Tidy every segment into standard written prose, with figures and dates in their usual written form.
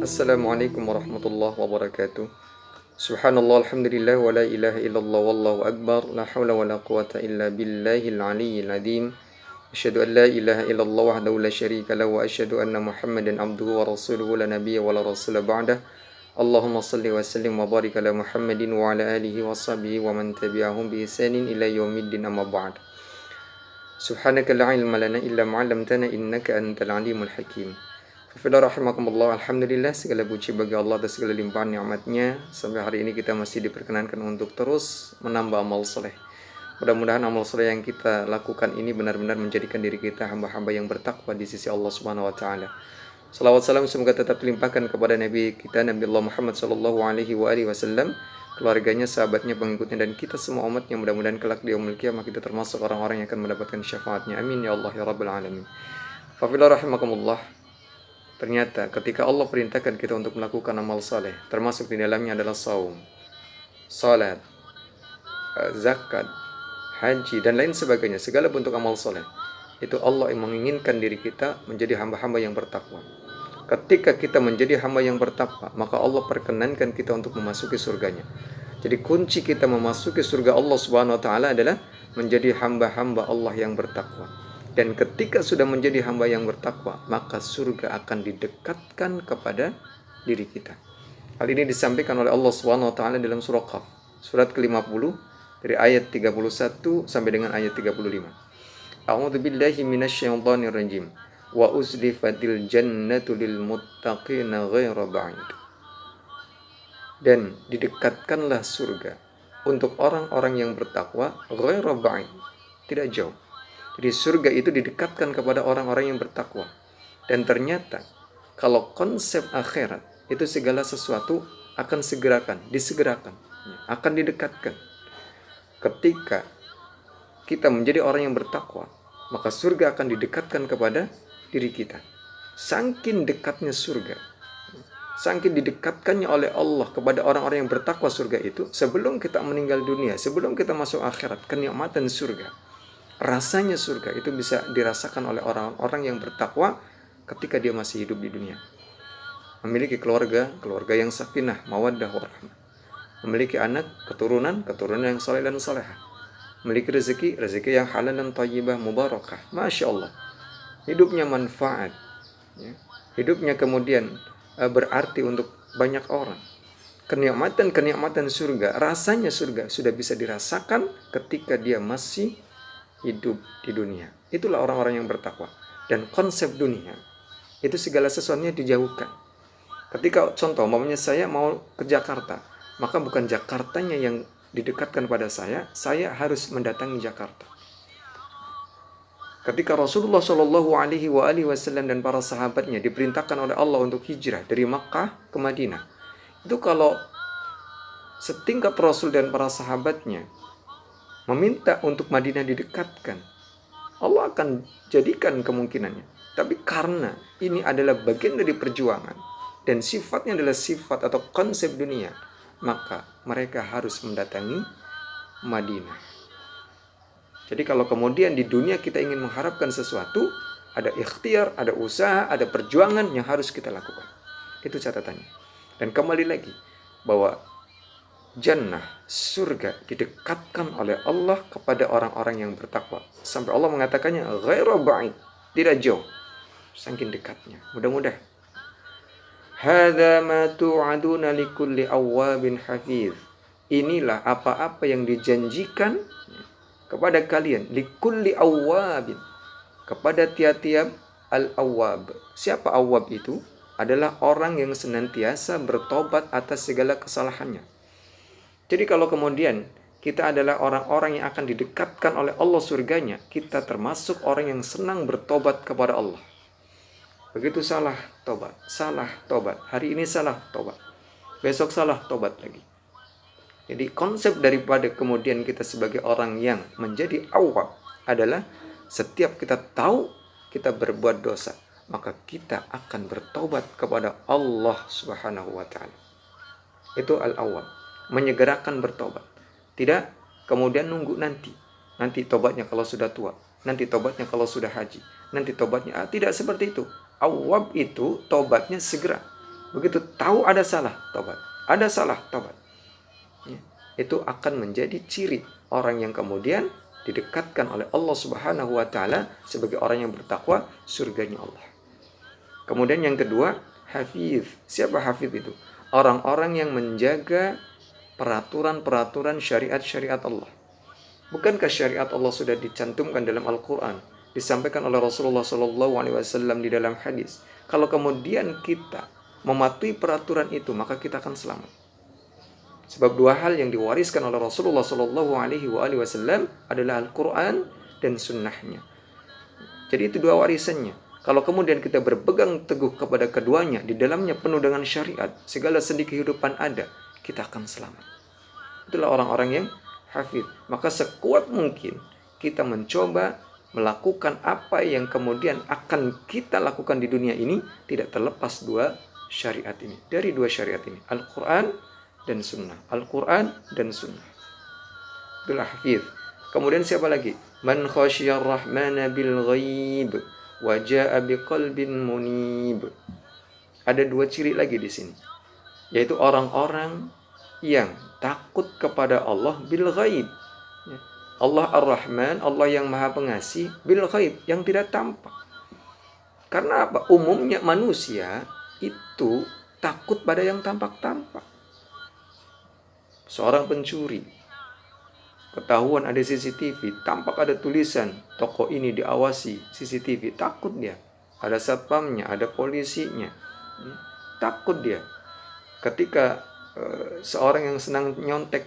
Assalamualaikum warahmatullahi wabarakatuh. Subhanallah, alhamdulillah, wa la ilaha illallah, wallahu akbar, la hawla wa la quwata illa billahil aliyyil azim. Asyhadu an la ilaha illallah wahdahu la syarika lahu wa asyhadu anna Muhammadan abduhu wa rasuluhu la nabiyya wa la rasula ba'dah. Allahumma salli wa sallim wa barik ala Muhammadin wa ala alihi wa sahbihi wa man tabi'ahum bi ihsanin ila yaumiddin, amma ba'd. Subhanaka la ilma lana illa ma 'allamtana innaka antal alimul hakim. Fafidha rahimakumullah, alhamdulillah, segala puji bagi Allah atas segala limpahan nikmatnya. Sampai hari ini kita masih diperkenankan untuk terus menambah amal soleh. Mudah-mudahan amal soleh yang kita lakukan ini benar-benar menjadikan diri kita hamba-hamba yang bertakwa di sisi Allah Subhanahu wa taala. Salawat salam semoga tetap dilimpahkan kepada Nabi kita, Nabi Allah Muhammad sallallahu alaihi wasallam, keluarganya, sahabatnya, pengikutnya, dan kita semua umatnya. Mudah-mudahan kelak di yaumul qiyamah kita termasuk orang-orang yang akan mendapatkan syafaatnya. Amin ya Allah ya rabbal alamin. Fafidha rahimakumullah. Ternyata ketika Allah perintahkan kita untuk melakukan amal saleh, termasuk di dalamnya adalah saum, salat, zakat, haji, dan lain sebagainya, segala bentuk amal saleh, itu Allah yang menginginkan diri kita menjadi hamba-hamba yang bertakwa. Ketika kita menjadi hamba yang bertakwa, maka Allah perkenankan kita untuk memasuki surganya. Jadi kunci kita memasuki surga Allah Subhanahu wa taala adalah menjadi hamba-hamba Allah yang bertakwa. Dan ketika sudah menjadi hamba yang bertakwa, maka surga akan didekatkan kepada diri kita. Hal ini disampaikan oleh Allah Subhanahu wa taala dalam surah Qaf, surat ke-50 dari ayat 31 sampai dengan ayat 35. A'udzu billahi minasyaitonir rajim. Wa uzlifatil jannatu lil muttaqina ghaira ba'id. Dan didekatkanlah surga untuk orang-orang yang bertakwa ghaira ba'id, tidak jauh. Jadi surga itu didekatkan kepada orang-orang yang bertakwa. Dan ternyata kalau konsep akhirat itu segala sesuatu akan disegerakan, akan didekatkan. Ketika kita menjadi orang yang bertakwa, maka surga akan didekatkan kepada diri kita. Saking dekatnya surga, saking didekatkannya oleh Allah kepada orang-orang yang bertakwa surga itu, sebelum kita meninggal dunia, sebelum kita masuk akhirat, kenikmatan surga, rasanya surga itu bisa dirasakan oleh orang-orang yang bertakwa ketika dia masih hidup di dunia. Memiliki keluarga yang sakinah, mawaddah, warahmah. Memiliki anak, keturunan yang saleh dan salehah. Memiliki rezeki yang halal dan thayyibah, mubarakah. Masya Allah. Hidupnya manfaat. Hidupnya kemudian berarti untuk banyak orang. Kenikmatan surga, rasanya surga sudah bisa dirasakan ketika dia masih hidup di dunia. Itulah orang-orang yang bertakwa. Dan konsep dunia itu segala sesuatunya dijauhkan. Ketika contoh, umpamanya saya mau ke Jakarta, maka bukan Jakartanya yang didekatkan pada saya harus mendatangi Jakarta. Ketika Rasulullah Shallallahu alaihi wasallam dan para sahabatnya diperintahkan oleh Allah untuk hijrah dari Makkah ke Madinah, itu kalau setingkat Rasul dan para sahabatnya meminta untuk Madinah didekatkan, Allah akan jadikan kemungkinannya. Tapi karena ini adalah bagian dari perjuangan dan sifatnya adalah sifat atau konsep dunia, maka mereka harus mendatangi Madinah. Jadi kalau kemudian di dunia kita ingin mengharapkan sesuatu, ada ikhtiar, ada usaha, ada perjuangan yang harus kita lakukan. Itu catatannya. Dan kembali lagi bahwa jannah, surga, didekatkan oleh Allah kepada orang-orang yang bertakwa. Sampai Allah mengatakannya ghairu ba'id, tidak jauh, saking dekatnya. Mudah-mudahan hadza ma tu'aduna likulli awwabin hafiz. Inilah apa-apa yang dijanjikan kepada kalian, likulli awwabin, kepada tiap-tiap al-awwab. Siapa awwab itu? Adalah orang yang senantiasa bertobat atas segala kesalahannya. Jadi kalau kemudian kita adalah orang-orang yang akan didekatkan oleh Allah surganya, kita termasuk orang yang senang bertobat kepada Allah. Begitu salah, tobat. Hari ini salah, tobat. Besok salah, tobat lagi. Jadi konsep daripada kemudian kita sebagai orang yang menjadi awwab adalah setiap kita tahu kita berbuat dosa, maka kita akan bertobat kepada Allah Subhanahu wa taala. Itu al-awwab. Menyegerakan bertobat. Tidak kemudian nunggu nanti tobatnya kalau sudah tua, nanti tobatnya kalau sudah haji, nanti tobatnya. Tidak seperti itu. Awwab itu tobatnya segera. Begitu tahu ada salah, tobat. Ada salah, tobat. Ya, itu akan menjadi ciri orang yang kemudian didekatkan oleh Allah Subhanahu wa taala sebagai orang yang bertakwa, surganya Allah. Kemudian yang kedua, hafiz. Siapa hafiz itu? Orang-orang yang menjaga peraturan-peraturan syariat-syariat Allah. Bukankah syariat Allah sudah dicantumkan dalam Al-Quran, disampaikan oleh Rasulullah SAW di dalam hadis? Kalau kemudian kita mematuhi peraturan itu, maka kita akan selamat. Sebab dua hal yang diwariskan oleh Rasulullah SAW adalah Al-Quran dan sunnahnya. Jadi itu dua warisannya. Kalau kemudian kita berpegang teguh kepada keduanya, di dalamnya penuh dengan syariat, segala sendi kehidupan ada, kita akan selamat. Itulah orang-orang yang hafid. Maka sekuat mungkin kita mencoba melakukan apa yang kemudian akan kita lakukan di dunia ini, tidak terlepas dua syariat ini. Dari dua syariat ini, Al-Quran dan Sunnah. Al-Quran dan Sunnah. Itulah hafid. Kemudian siapa lagi? Man khasyiyar rahmana bil ghaib wa jaa biqalbin munib. Ada dua ciri lagi di sini, yaitu orang-orang yang takut kepada Allah bil ghaib. Allah Ar-Rahman, Allah yang Maha Pengasih, bil ghaib, yang tidak tampak. Karena apa? Umumnya manusia itu takut pada yang tampak-tampak. Seorang pencuri, ketahuan ada CCTV, tampak ada tulisan toko ini diawasi CCTV, takut dia. Ada satpamnya, ada polisinya, takut dia. Ketika seorang yang senang nyontek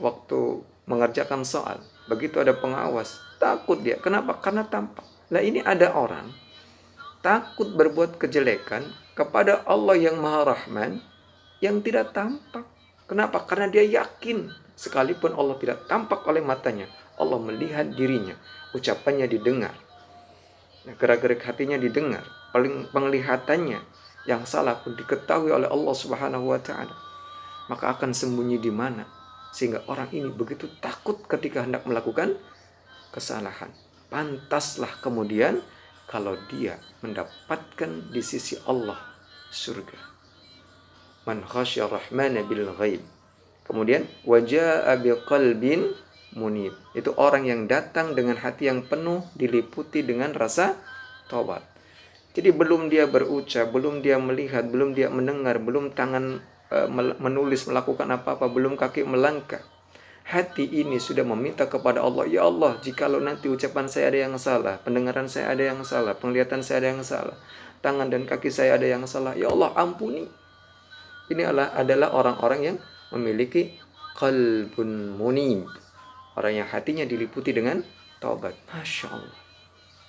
waktu mengerjakan soal, begitu ada pengawas, takut dia. Kenapa? Karena tampak. Nah, ini ada orang takut berbuat kejelekan kepada Allah yang Maha Rahman yang tidak tampak. Kenapa? Karena dia yakin sekalipun Allah tidak tampak oleh matanya, Allah melihat dirinya, ucapannya didengar, gerak-gerik hatinya didengar, penglihatannya yang salah pun diketahui oleh Allah Subhanahu wa taala. Maka akan sembunyi di mana sehingga orang ini begitu takut ketika hendak melakukan kesalahan. Pantaslah kemudian kalau dia mendapatkan di sisi Allah surga. Man khasya rahmana bil ghaib. Kemudian wajaa biqalbin munib. Itu orang yang datang dengan hati yang penuh diliputi dengan rasa taubat. Jadi belum dia berucap, belum dia melihat, belum dia mendengar, belum tangan menulis, melakukan apa-apa, belum kaki melangkah, hati ini sudah meminta kepada Allah, ya Allah, jikalau nanti ucapan saya ada yang salah, pendengaran saya ada yang salah, penglihatan saya ada yang salah, tangan dan kaki saya ada yang salah, ya Allah ampuni. Ini adalah orang-orang yang memiliki qalbun munib, orang yang hatinya diliputi dengan taubat. Masya Allah.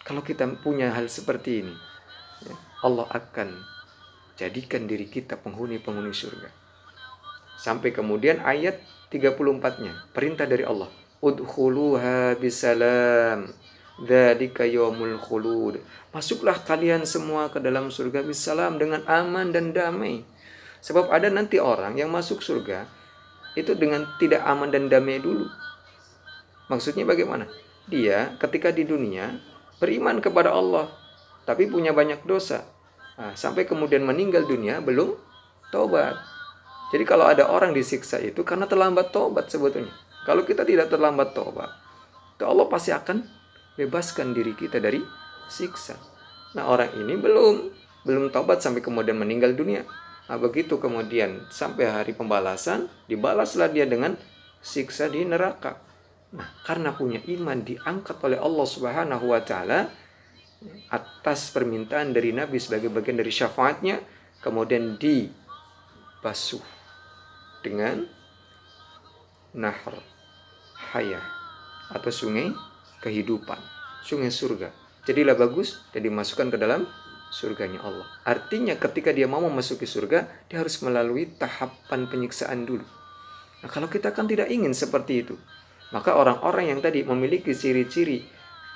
Kalau kita punya hal seperti ini, Allah akan jadikan diri kita penghuni-penghuni surga. Sampai kemudian ayat 34-nya, perintah dari Allah, udkhuluha bisalam, dzalika yaumul khulud. Masuklah kalian semua ke dalam surga bisalam, dengan aman dan damai. Sebab ada nanti orang yang masuk surga itu dengan tidak aman dan damai dulu. Maksudnya bagaimana? Dia ketika di dunia beriman kepada Allah, tapi punya banyak dosa. Sampai kemudian meninggal dunia belum taubat. Jadi kalau ada orang disiksa itu karena terlambat taubat sebetulnya. Kalau kita tidak terlambat taubat, Allah pasti akan bebaskan diri kita dari siksa. Nah, orang ini belum taubat sampai kemudian meninggal dunia. Nah, begitu kemudian sampai hari pembalasan, dibalaslah dia dengan siksa di neraka. Nah, karena punya iman diangkat oleh Allah Subhanahu wa taala atas permintaan dari Nabi sebagai bagian dari syafaatnya, kemudian dibasuh dengan nahar hayah atau sungai kehidupan, sungai surga. Jadilah bagus dan dimasukkan ke dalam surganya Allah. Artinya ketika dia mau memasuki surga, dia harus melalui tahapan penyiksaan dulu. Nah, kalau kita kan tidak ingin seperti itu, maka orang-orang yang tadi memiliki ciri-ciri,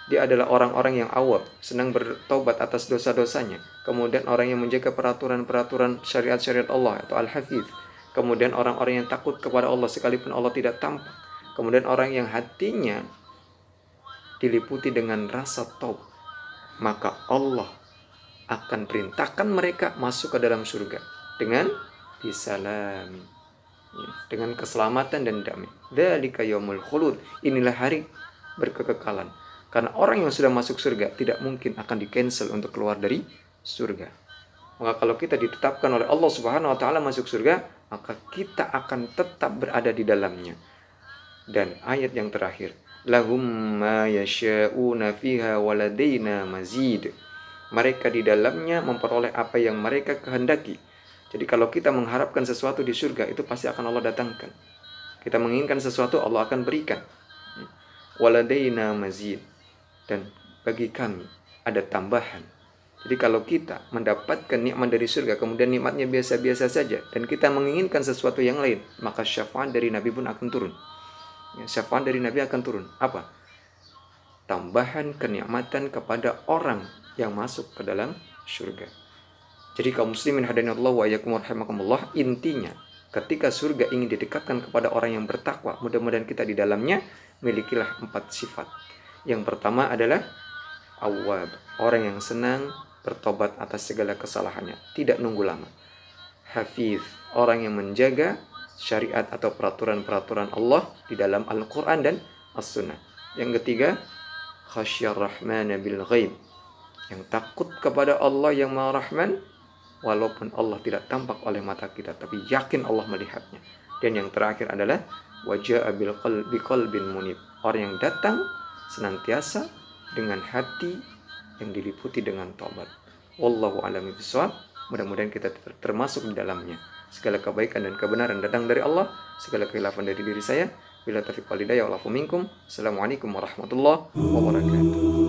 dia adalah orang-orang yang awam, senang bertobat atas dosa-dosanya. Kemudian orang yang menjaga peraturan-peraturan syariat-syariat Allah atau al-hafiz. Kemudian orang-orang yang takut kepada Allah sekalipun Allah tidak tampak. Kemudian orang yang hatinya diliputi dengan rasa taubat. Maka Allah akan perintahkan mereka masuk ke dalam surga. dengan bisalami, ya, dengan keselamatan dan damai. Dzalika yaumul khulud, inilah hari berkekekalan. Karena orang yang sudah masuk surga tidak mungkin akan di-cancel untuk keluar dari surga. Maka kalau kita ditetapkan oleh Allah Subhanahu wa taala masuk surga, maka kita akan tetap berada di dalamnya. Dan ayat yang terakhir, lahum ma yasha'una fiha waladaina mazid. Mereka di dalamnya memperoleh apa yang mereka kehendaki. Jadi kalau kita mengharapkan sesuatu di surga, itu pasti akan Allah datangkan. Kita menginginkan sesuatu, Allah akan berikan. Waladaina mazid. Dan bagi kami ada tambahan. Jadi kalau kita mendapatkan nikmat dari surga, kemudian nikmatnya biasa-biasa saja, dan kita menginginkan sesuatu yang lain, maka syafaat dari Nabi pun akan turun. Ya, syafaat dari Nabi akan turun. Apa? Tambahan kenikmatan kepada orang yang masuk ke dalam surga. Jadi kaum muslimin hadanallahu wa iyyakum rahimakumullah, intinya ketika surga ingin didekatkan kepada orang yang bertakwa, mudah-mudahan kita di dalamnya, milikilah 4 sifat. Yang pertama adalah awwab, orang yang senang bertobat atas segala kesalahannya, tidak nunggu lama. Hafiz, orang yang menjaga syariat atau peraturan-peraturan Allah di dalam Al-Quran dan As-Sunnah. Yang ketiga, khasyar rahmana bil ghaib, yang takut kepada Allah yang Maha Rahman, walaupun Allah tidak tampak oleh mata kita, tapi yakin Allah melihatnya. Dan yang terakhir adalah waja'a bi qalbin munib, orang yang datang senantiasa dengan hati yang diliputi dengan taubat. Wallahu a'lam bishawab. Mudah-mudahan kita termasuk di dalamnya. Segala kebaikan dan kebenaran datang dari Allah, segala kekhilafan dari diri saya. Bila taufiq wal hidayah wal afu minkum. Assalamualaikum warahmatullahi wabarakatuh.